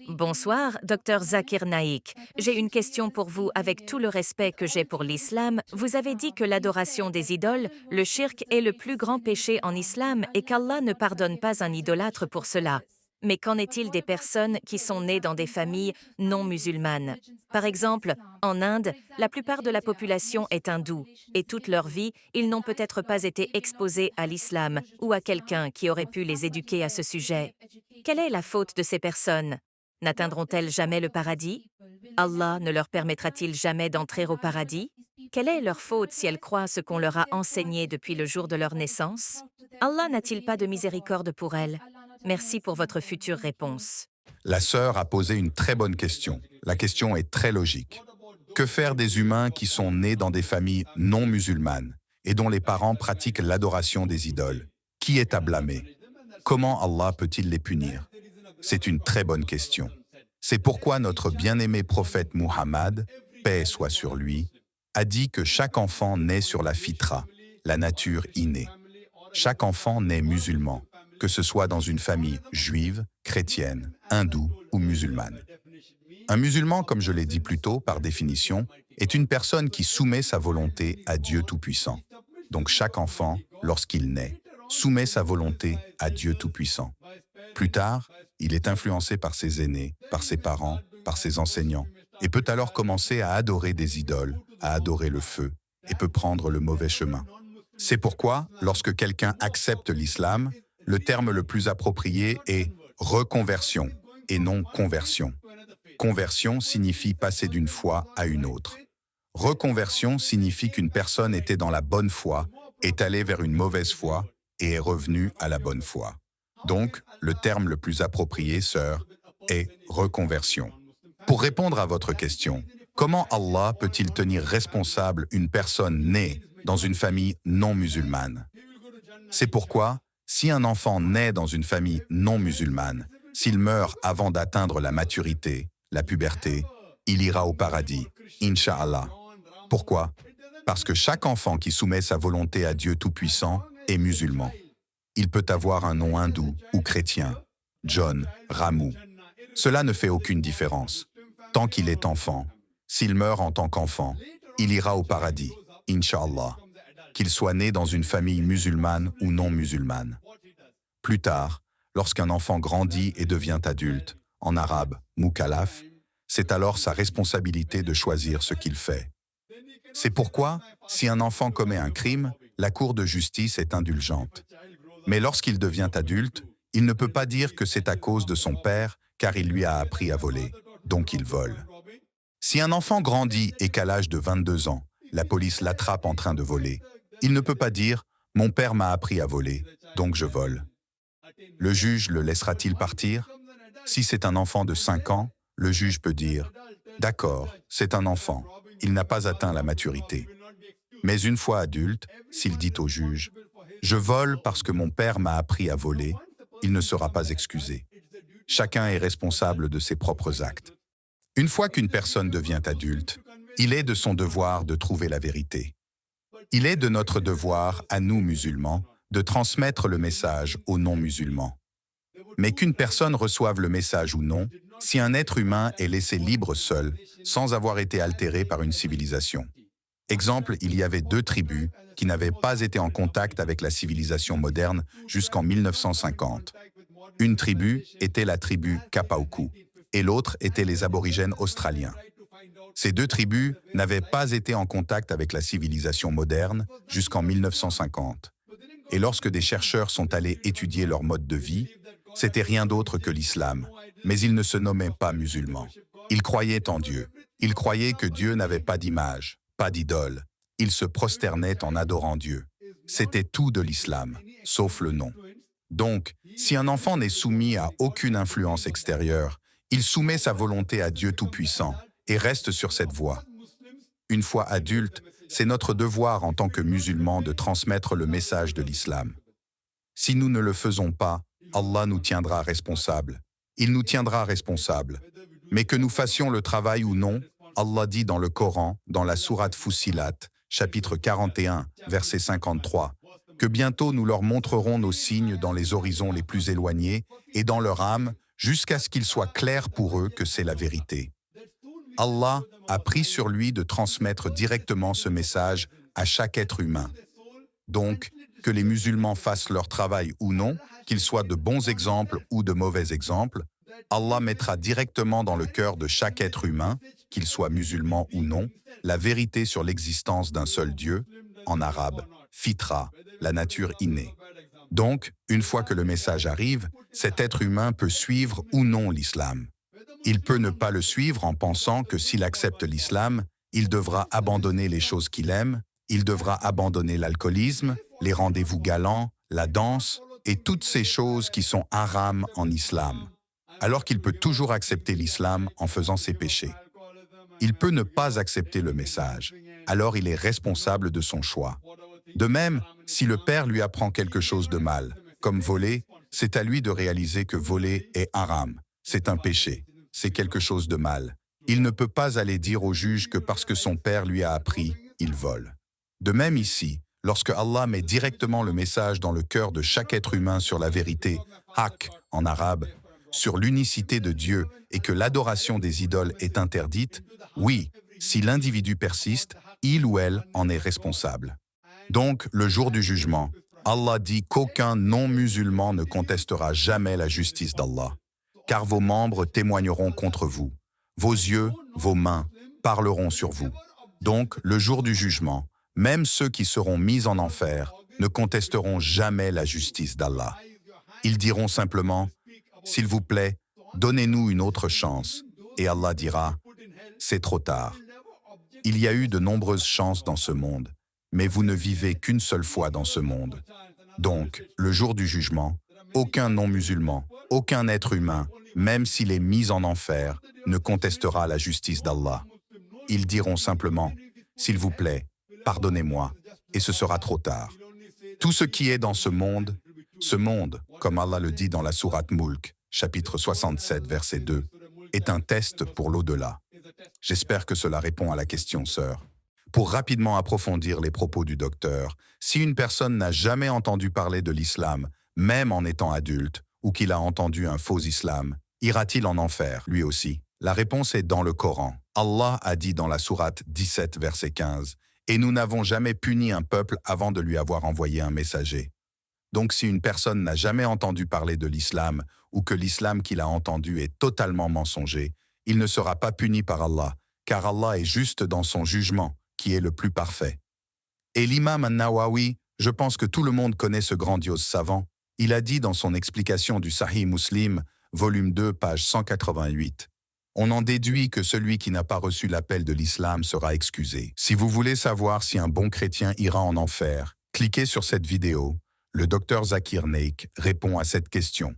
Bonsoir, Dr Zakir Naik. J'ai une question pour vous avec tout le respect que j'ai pour l'islam. Vous avez dit que l'adoration des idoles, le shirk, est le plus grand péché en islam et qu'Allah ne pardonne pas un idolâtre pour cela. Mais qu'en est-il des personnes qui sont nées dans des familles non musulmanes? Par exemple, en Inde, la plupart de la population est hindoue et toute leur vie, ils n'ont peut-être pas été exposés à l'islam ou à quelqu'un qui aurait pu les éduquer à ce sujet. Quelle est la faute de ces personnes? N'atteindront-elles jamais le paradis? Allah ne leur permettra-t-il jamais d'entrer au paradis? Quelle est leur faute si elles croient ce qu'on leur a enseigné depuis le jour de leur naissance? Allah n'a-t-il pas de miséricorde pour elles? Merci pour votre future réponse. La sœur a posé une très bonne question. La question est très logique. Que faire des humains qui sont nés dans des familles non musulmanes et dont les parents pratiquent l'adoration des idoles? Qui est à blâmer? Comment Allah peut-il les punir? C'est une très bonne question. C'est pourquoi notre bien-aimé prophète Muhammad, paix soit sur lui, a dit que chaque enfant naît sur la fitra, la nature innée. Chaque enfant naît musulman, que ce soit dans une famille juive, chrétienne, hindoue ou musulmane. Un musulman, comme je l'ai dit plus tôt, par définition, est une personne qui soumet sa volonté à Dieu Tout-Puissant. Donc chaque enfant, lorsqu'il naît, soumet sa volonté à Dieu Tout-Puissant. Plus tard, il est influencé par ses aînés, par ses parents, par ses enseignants, et peut alors commencer à adorer des idoles, à adorer le feu, et peut prendre le mauvais chemin. C'est pourquoi, lorsque quelqu'un accepte l'islam, le terme le plus approprié est reconversion et non conversion. Conversion signifie passer d'une foi à une autre. Reconversion signifie qu'une personne était dans la bonne foi, est allée vers une mauvaise foi et est revenue à la bonne foi. Donc, le terme le plus approprié, sœur, est reconversion. Pour répondre à votre question, comment Allah peut-il tenir responsable une personne née dans une famille non musulmane? C'est pourquoi, si un enfant naît dans une famille non musulmane, s'il meurt avant d'atteindre la maturité, la puberté, il ira au paradis, Inch'Allah. Pourquoi? Parce que chaque enfant qui soumet sa volonté à Dieu Tout-Puissant est musulman. Il peut avoir un nom hindou ou chrétien, John, Ramu. Cela ne fait aucune différence. Tant qu'il est enfant, s'il meurt en tant qu'enfant, il ira au paradis, Inch'Allah, qu'il soit né dans une famille musulmane ou non musulmane. Plus tard, lorsqu'un enfant grandit et devient adulte, en arabe, mukallaf, c'est alors sa responsabilité de choisir ce qu'il fait. C'est pourquoi, si un enfant commet un crime, la Cour de justice est indulgente. Mais lorsqu'il devient adulte, il ne peut pas dire que c'est à cause de son père, car il lui a appris à voler, donc il vole. Si un enfant grandit et qu'à l'âge de 22 ans, la police l'attrape en train de voler, il ne peut pas dire « mon père m'a appris à voler, donc je vole ». Le juge le laissera-t-il partir? Si c'est un enfant de 5 ans, le juge peut dire « d'accord, c'est un enfant, il n'a pas atteint la maturité ». Mais une fois adulte, s'il dit au juge « je vole parce que mon père m'a appris à voler », il ne sera pas excusé. Chacun est responsable de ses propres actes. Une fois qu'une personne devient adulte, il est de son devoir de trouver la vérité. Il est de notre devoir, à nous musulmans, de transmettre le message aux non-musulmans. Mais qu'une personne reçoive le message ou non, si un être humain est laissé libre seul, sans avoir été altéré par une civilisation. Exemple, il y avait 2 tribus qui n'avaient pas été en contact avec la civilisation moderne jusqu'en 1950. Une tribu était la tribu Kapauku et l'autre était les aborigènes australiens. Ces 2 tribus n'avaient pas été en contact avec la civilisation moderne jusqu'en 1950. Et lorsque des chercheurs sont allés étudier leur mode de vie, c'était rien d'autre que l'islam, mais ils ne se nommaient pas musulmans. Ils croyaient en Dieu. Ils croyaient que Dieu n'avait pas d'image, pas d'idole. Ils se prosternaient en adorant Dieu. C'était tout de l'islam, sauf le nom. Donc, si un enfant n'est soumis à aucune influence extérieure, il soumet sa volonté à Dieu Tout-Puissant et reste sur cette voie. Une fois adulte, c'est notre devoir en tant que musulmans de transmettre le message de l'islam. Si nous ne le faisons pas, Allah nous tiendra responsables. Il nous tiendra responsables. Mais que nous fassions le travail ou non, Allah dit dans le Coran, dans la sourate Fussilat, chapitre 41, verset 53, que bientôt nous leur montrerons nos signes dans les horizons les plus éloignés, et dans leur âme, jusqu'à ce qu'il soit clair pour eux que c'est la vérité. Allah a pris sur lui de transmettre directement ce message à chaque être humain. Donc, que les musulmans fassent leur travail ou non, qu'ils soient de bons exemples ou de mauvais exemples, Allah mettra directement dans le cœur de chaque être humain, qu'il soit musulman ou non, la vérité sur l'existence d'un seul Dieu, en arabe, fitra, la nature innée. Donc, une fois que le message arrive, cet être humain peut suivre ou non l'islam. Il peut ne pas le suivre en pensant que s'il accepte l'islam, il devra abandonner les choses qu'il aime, il devra abandonner l'alcoolisme, les rendez-vous galants, la danse et toutes ces choses qui sont haram en islam, alors qu'il peut toujours accepter l'islam en faisant ses péchés. Il peut ne pas accepter le message, alors il est responsable de son choix. De même, si le père lui apprend quelque chose de mal, comme voler, c'est à lui de réaliser que voler est haram, c'est un péché, c'est quelque chose de mal. Il ne peut pas aller dire au juge que parce que son père lui a appris, il vole. De même ici, lorsque Allah met directement le message dans le cœur de chaque être humain sur la vérité, haq en arabe, sur l'unicité de Dieu et que l'adoration des idoles est interdite, oui, si l'individu persiste, il ou elle en est responsable. Donc, le jour du jugement, Allah dit qu'aucun non-musulman ne contestera jamais la justice d'Allah, car vos membres témoigneront contre vous, vos yeux, vos mains parleront sur vous. Donc, le jour du jugement, même ceux qui seront mis en enfer ne contesteront jamais la justice d'Allah. Ils diront simplement « S'il vous plaît, donnez-nous une autre chance » et Allah dira « C'est trop tard. Il y a eu de nombreuses chances dans ce monde, mais vous ne vivez qu'une seule fois dans ce monde. Donc, le jour du jugement, aucun non-musulman, aucun être humain, même s'il est mis en enfer, ne contestera la justice d'Allah. Ils diront simplement « S'il vous plaît, pardonnez-moi » et ce sera trop tard. Tout ce qui est dans ce monde, comme Allah le dit dans la sourate Mulk, chapitre 67, verset 2, est un test pour l'au-delà. J'espère que cela répond à la question, sœur. Pour rapidement approfondir les propos du docteur, si une personne n'a jamais entendu parler de l'islam, même en étant adulte, ou qu'il a entendu un faux islam, ira-t-il en enfer, lui aussi? La réponse est dans le Coran. Allah a dit dans la sourate 17, verset 15, « Et nous n'avons jamais puni un peuple avant de lui avoir envoyé un messager. » Donc si une personne n'a jamais entendu parler de l'islam, ou que l'islam qu'il a entendu est totalement mensonger, il ne sera pas puni par Allah, car Allah est juste dans son jugement, qui est le plus parfait. Et l'imam An-Nawawi, je pense que tout le monde connaît ce grandiose savant, il a dit dans son explication du Sahih Muslim, volume 2, page 188. On en déduit que celui qui n'a pas reçu l'appel de l'islam sera excusé. Si vous voulez savoir si un bon chrétien ira en enfer, cliquez sur cette vidéo. Le docteur Zakir Naik répond à cette question.